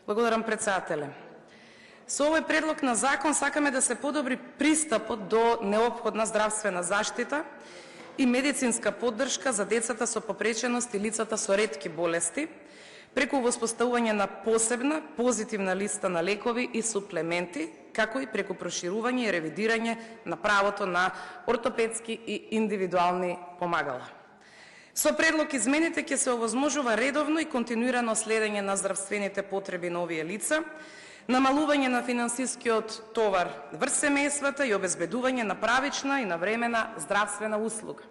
Благодарам, председателе. Со овој предлог на закон сакаме да се подобри пристапот до неопходна здравствена заштита и медицинска поддршка за децата со попреченост и лицата со ретки болести, преку воспоставување на посебна позитивна листа на лекови и суплементи, како и преку проширување и ревидирање на правото на ортопедски и индивидуални помагала. Со предлог измените ќе се овозможува редовно и континуирано следење на здравствените потреби на овие лица, намалување на финансискиот товар врз семејствата и обезбедување на правична и навремена здравствена услуга.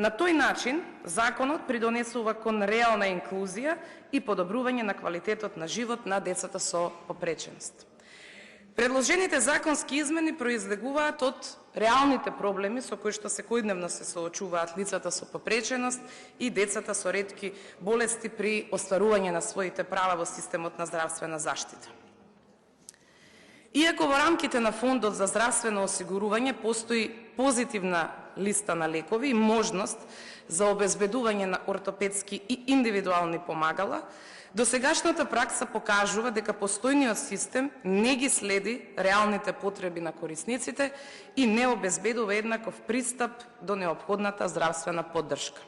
На тој начин, законот придонесува кон реална инклузија и подобрување на квалитетот на живот на децата со попреченост. Предложените законски измени произлегуваат од реалните проблеми со кои што секојдневно се соочуваат лицата со попреченост и децата со ретки болести при остварување на своите права во системот на здравствена заштита. Иако во рамките на Фондот за здравствено осигурување постои позитивна листа на лекови и можност за обезбедување на ортопедски и индивидуални помагала, досегашната пракса покажува дека постојниот систем не ги следи реалните потреби на корисниците и не обезбедува еднаков пристап до неопходната здравствена поддршка.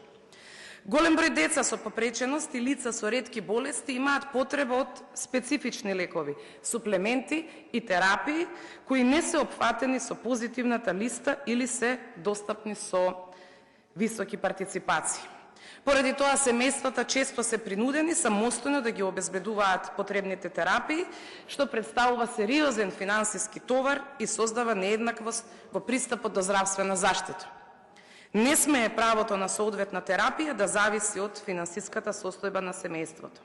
Голем број деца со попреченост и лица со ретки болести имаат потреба од специфични лекови, суплементи и терапии кои не се опфатени со позитивната листа или се достапни со високи партиципации. Поради тоа семејствата често се принудени самостојно да ги обезбедуваат потребните терапии, што представува сериозен финансиски товар и создава нееднаквост во пристапот до здравствена заштита. Не смее правото на соодветна терапија да зависи од финансиската состојба на семејството.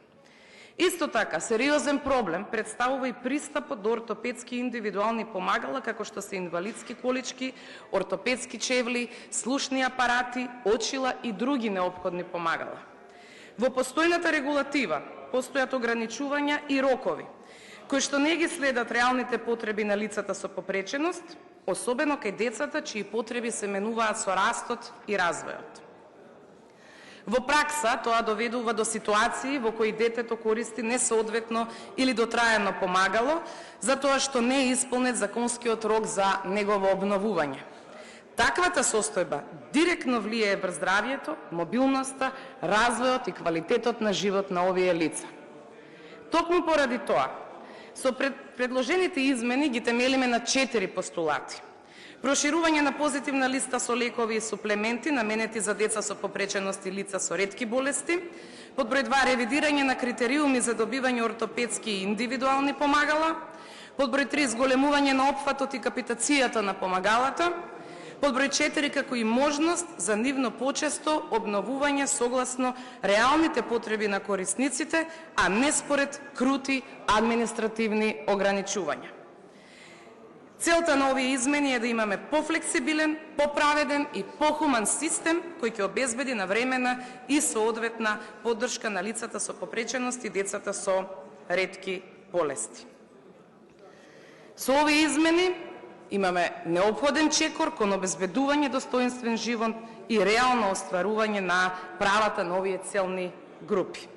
Исто така, сериозен проблем представува и пристапот до ортопедски индивидуални помагала, како што се инвалидски колички, ортопедски чевли, слушни апарати, очила и други неопходни помагала. Во постојната регулатива постојат ограничувања и рокови, кои што не ги следат реалните потреби на лицата со попреченост, особено кај децата чии потреби се менуваат со растот и развојот. Во пракса тоа доведува до ситуации во кои детето користи несоодветно или дотраено помагало, затоа што не е исполнет законскиот рок за негово обновување. Таквата состојба директно влијае врз здравјето, мобилноста, развојот и квалитетот на живот на овие лица. Токму поради тоа, со предложените измени ги темелиме на 4 постулати. Проширување на позитивна листа со лекови и суплементи наменети за деца со попреченост и лица со ретки болести. Под број 2, ревидирање на критериуми за добивање ортопедски и индивидуални помагала. Под број 3, зголемување на опфатот и капитацијата на помагалата. Под број 4, како и можност за нивно почесто обновување согласно реалните потреби на корисниците, а не според крути административни ограничувања. Целта на овие измени е да имаме пофлексибилен, поправеден и похуман систем кој ќе обезбеди навремена и соодветна поддршка на лицата со попреченост и децата со ретки болести. Со овие измени имаме неопходен чекор кон обезбедување достоинствен живот и реално остварување на правата на овие целни групи.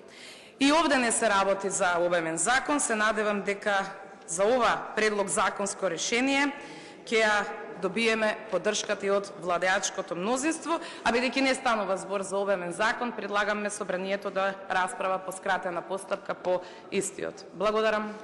И овде не се работи за обемен закон, се надевам дека за ова предлог законско решение ќе ја добиеме поддршката и од владеачкото мнозинство, а бидејќи не станува збор за обемен закон, предлагаме собранието да расправа по скратена постапка по истиот. Благодарам.